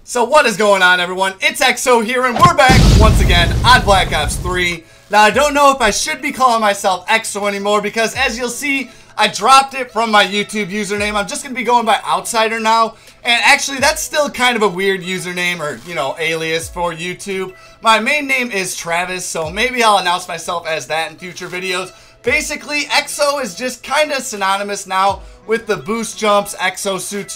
So what is going on, everyone? It's EXO here, and we're back once again on Black Ops 3. Now, I don't know if I should be calling myself EXO anymore because, as you'll see, I dropped it from my YouTube username. I'm just going to be going by Outsider now. And actually, that's still kind of a weird username or, alias for YouTube. My main name is Travis, so maybe I'll announce myself as that in future videos. Basically, EXO is just kind of synonymous now with the boost jumps, EXO suits,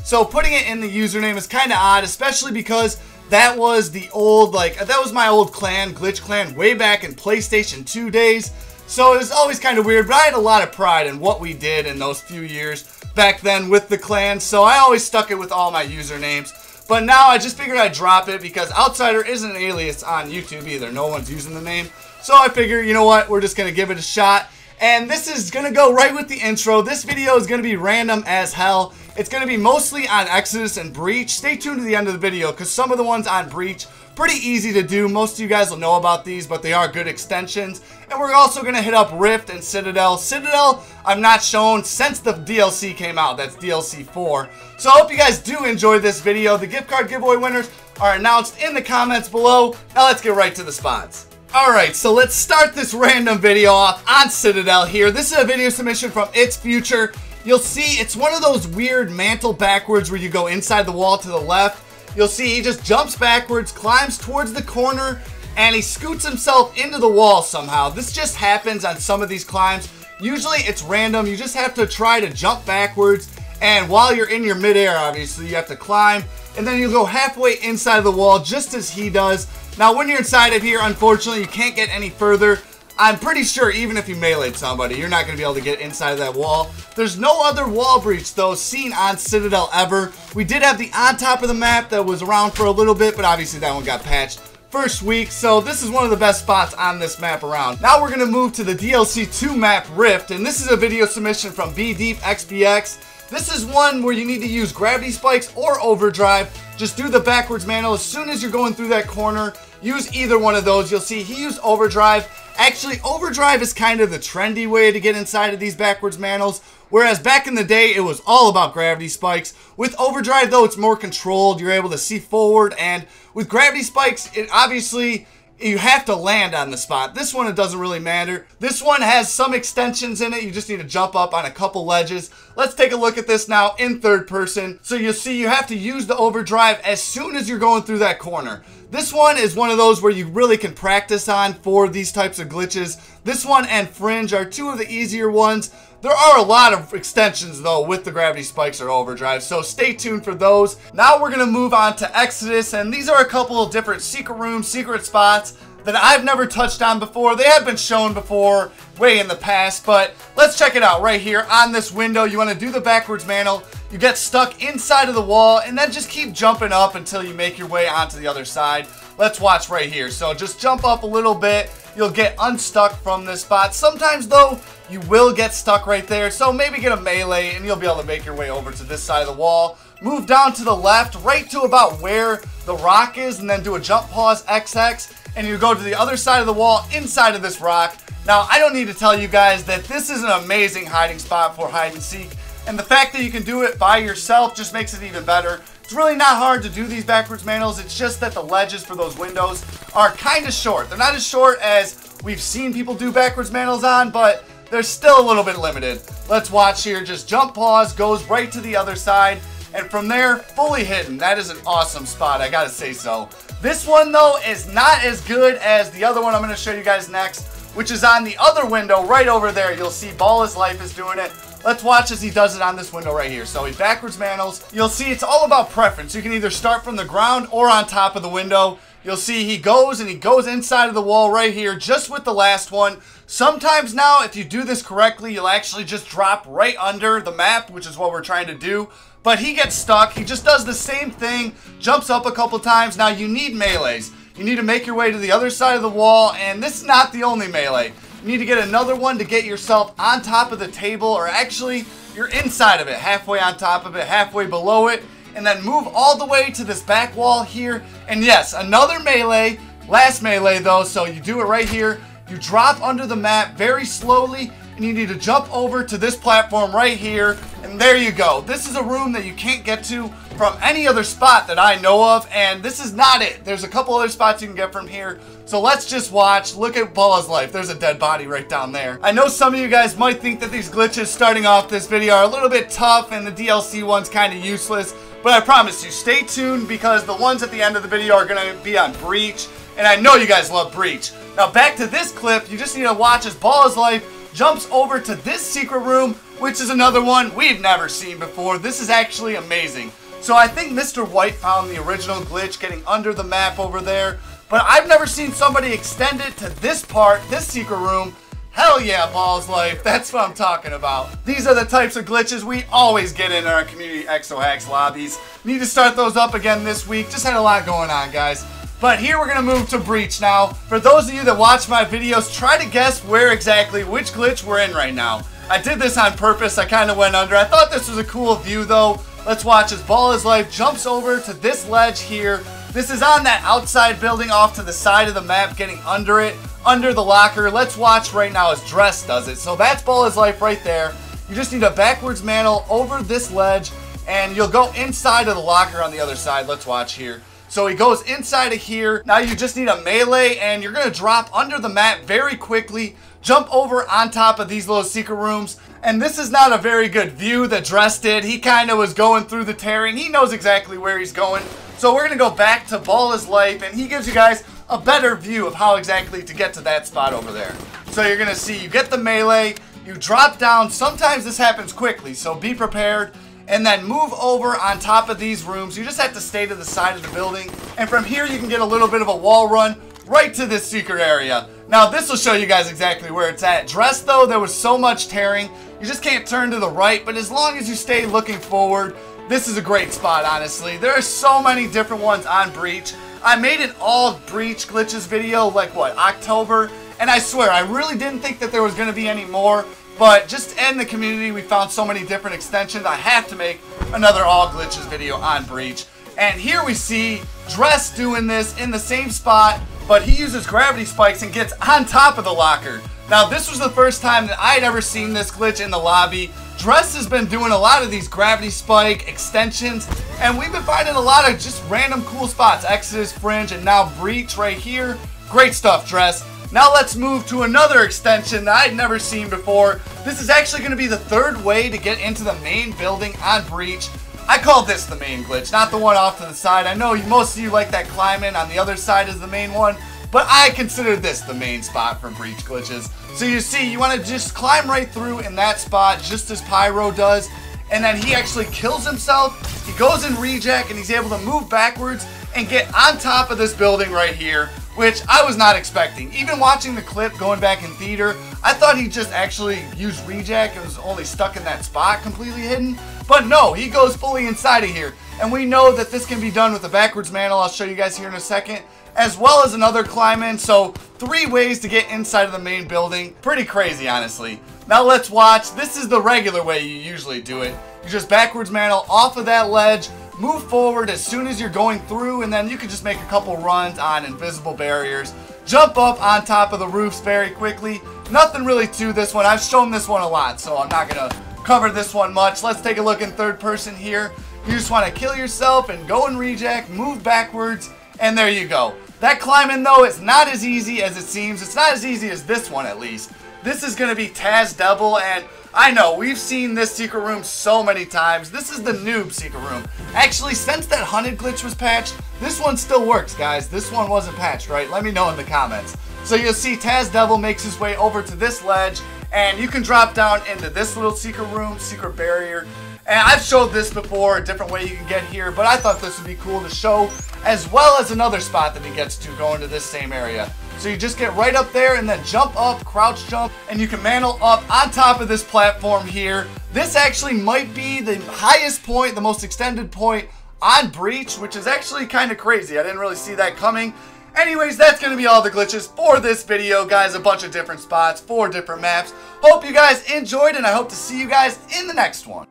So putting it in the username is kind of odd, especially because that was the old, that was my old clan, Glitch Clan, way back in PlayStation 2 days. So it was always kind of weird, but I had a lot of pride in what we did in those few years back then with the clan. So I always stuck it with all my usernames. But now I just figured I'd drop it because Outsider isn't an alias on YouTube either. No one's using the name. So I figure, you know what, we're just going to give it a shot. And this is going to go right with the intro. This video is going to be random as hell. It's going to be mostly on Exodus and Breach. Stay tuned to the end of the video because some of the ones on Breach, pretty easy to do. Most of you guys will know about these, but they are good extensions. And we're also going to hit up Rift and Citadel. Citadel, I've not shown since the DLC came out. That's DLC 4. So I hope you guys do enjoy this video. The gift card giveaway winners are announced in the comments below. Now let's get right to the spots. Alright, so let's start this random video off on Citadel here. This is a video submission from It's Future. You'll see it's one of those weird mantle backwards where you go inside the wall to the left. You'll see he just jumps backwards, climbs towards the corner, and he scoots himself into the wall somehow. This just happens on some of these climbs. Usually it's random. You just have to try to jump backwards, and while you're in your midair, obviously, you have to climb, and then you go halfway inside the wall just as he does. Now, when you're inside of here, unfortunately, you can't get any further. I'm pretty sure even if you meleeed somebody, you're not going to be able to get inside of that wall. There's no other wall breach, though, seen on Citadel ever. We did have the on top of the map that was around for a little bit, but obviously that one got patched first week. So this is one of the best spots on this map around. Now we're going to move to the DLC 2 map, Rift, and this is a video submission from BDeepXBX. This is one where you need to use gravity spikes or overdrive. Just do the backwards mantle as soon as you're going through that corner. Use either one of those. You'll see he used overdrive. Actually, overdrive is kind of the trendy way to get inside of these backwards mantles, whereas back in the day, it was all about gravity spikes. With overdrive, though, it's more controlled. You're able to see forward, and with gravity spikes, it obviously, you have to land on the spot. This one, it doesn't really matter. This one has some extensions in it. You just need to jump up on a couple ledges. Let's take a look at this now in third person. So you'll see you have to use the overdrive as soon as you're going through that corner. This one is one of those where you really can practice on for these types of glitches. This one and Fringe are two of the easier ones. There are a lot of extensions, though, with the gravity spikes or overdrive, so stay tuned for those. Now we're going to move on to Exodus, and these are a couple of different secret rooms, secret spots that I've never touched on before. They have been shown before way in the past, but let's check it out right here on this window. You want to do the backwards mantle. You get stuck inside of the wall, and then just keep jumping up until you make your way onto the other side. Let's watch right here. So just jump up a little bit. You'll get unstuck from this spot. Sometimes, though, you will get stuck right there. So maybe get a melee, and you'll be able to make your way over to this side of the wall. Move down to the left, right to about where the rock is, and then do a jump pause XX. And you go to the other side of the wall inside of this rock. Now, I don't need to tell you guys that this is an amazing hiding spot for hide and seek. And the fact that you can do it by yourself just makes it even better. It's really not hard to do these backwards mantles. It's just that the ledges for those windows are kind of short. They're not as short as we've seen people do backwards mantles on, but they're still a little bit limited. Let's watch here. Just jump pause, goes right to the other side. And from there, fully hidden. That is an awesome spot, I gotta say so. This one, though, is not as good as the other one I'm going to show you guys next, which is on the other window right over there. You'll see Ball His Life is doing it. Let's watch as he does it on this window right here. So he backwards mantles. You'll see it's all about preference. You can either start from the ground or on top of the window. You'll see he goes inside of the wall right here just with the last one. Sometimes now, if you do this correctly, you'll actually just drop right under the map, which is what we're trying to do. But he gets stuck. He just does the same thing, jumps up a couple times. Now, you need melees. You need to make your way to the other side of the wall, and this is not the only melee. You need to get another one to get yourself on top of the table, or actually, you're inside of it, halfway on top of it, halfway below it, and then move all the way to this back wall here. And yes, another melee, last melee though, so you do it right here. You drop under the map very slowly, and you need to jump over to this platform right here, and there you go. This is a room that you can't get to from any other spot that I know of, and this is not it. There's a couple other spots you can get from here, so let's just watch. Look at Ball's Life. There's a dead body right down there. I know some of you guys might think that these glitches starting off this video are a little bit tough and the DLC one's kind of useless, but I promise you, stay tuned because the ones at the end of the video are going to be on Breach, and I know you guys love Breach. Now back to this clip, you just need to watch as Ball's Life jumps over to this secret room, which is another one we've never seen before. This is actually amazing. So I think Mr. White found the original glitch getting under the map over there, but I've never seen somebody extend it to this part, this secret room. Hell yeah, Ball's Life, that's what I'm talking about. These are the types of glitches we always get in our community Exo-Hacks lobbies. Need to start those up again this week. Just had a lot going on, guys. But here we're going to move to Breach now. For those of you that watch my videos, try to guess where exactly, which glitch we're in right now. I did this on purpose. I kind of went under. I thought this was a cool view though. Let's watch as Ball's Life jumps over to this ledge here. This is on that outside building off to the side of the map, getting under it, under the locker. Let's watch right now as Dress does it. So that's Ball's Life right there. You just need a backwards mantle over this ledge, and you'll go inside of the locker on the other side. Let's watch here. So he goes inside of here. Now you just need a melee, and you're going to drop under the map very quickly, jump over on top of these little secret rooms. And this is not a very good view that Dress did. He kind of was going through the terrain. He knows exactly where he's going. So we're going to go back to Ball's Life, and he gives you guys a better view of how exactly to get to that spot over there. So you're going to see you get the melee, you drop down. Sometimes this happens quickly, so be prepared. And then move over on top of these rooms. You just have to stay to the side of the building. And from here you can get a little bit of a wall run right to this secret area. Now this will show you guys exactly where it's at. Dress though, there was so much tearing. You just can't turn to the right, but as long as you stay looking forward, this is a great spot, honestly. There are so many different ones on Breach. I made an all Breach glitches video, like what, October? And I swear, I really didn't think that there was going to be any more. But just in the community, we found so many different extensions. I have to make another all glitches video on Breach. And here we see Dress doing this in the same spot, but he uses gravity spikes and gets on top of the locker. Now this was the first time that I'd ever seen this glitch in the lobby. Dress has been doing a lot of these gravity spike extensions, and we've been finding a lot of just random cool spots. Exodus, Fringe, and now Breach right here. Great stuff, Dress. Now let's move to another extension that I'd never seen before. This is actually going to be the third way to get into the main building on Breach. I call this the main glitch, not the one off to the side. I know most of you like that climbing on the other side is the main one, but I consider this the main spot for Breach glitches. So you see, you want to just climb right through in that spot, just as Pyro does, and then he actually kills himself. He goes in reject, and he's able to move backwards and get on top of this building right here, which I was not expecting. Even watching the clip going back in theater, I thought he just actually used reject and was only stuck in that spot completely hidden. But no, he goes fully inside of here. And we know that this can be done with a backwards mantle. I'll show you guys here in a second, as well as another climb in. So 3 ways to get inside of the main building. Pretty crazy, honestly. Now let's watch. This is the regular way you usually do it. You just backwards mantle off of that ledge, move forward as soon as you're going through, and then you can just make a couple runs on invisible barriers. Jump up on top of the roofs very quickly. Nothing really to this one. I've shown this one a lot, so I'm not going to cover this one much. Let's take a look in third person here. You just want to kill yourself and go and reject, move backwards, and there you go. That climbing, though, is not as easy as it seems. It's not as easy as this one, at least. This is going to be Taz Devil, and I know, we've seen this secret room so many times. This is the noob secret room. Actually, since that hunted glitch was patched, this one still works, guys. This one wasn't patched, right? Let me know in the comments. So you'll see Taz Devil makes his way over to this ledge, and you can drop down into this little secret room, secret barrier. And I've showed this before, a different way you can get here, but I thought this would be cool to show, as well as another spot that he gets to going to this same area. So you just get right up there and then jump up, crouch jump, and you can mantle up on top of this platform here. This actually might be the highest point, the most extended point on Breach, which is actually kind of crazy. I didn't really see that coming. Anyways, that's going to be all the glitches for this video, guys. A bunch of different spots, 4 different maps. Hope you guys enjoyed, and I hope to see you guys in the next one.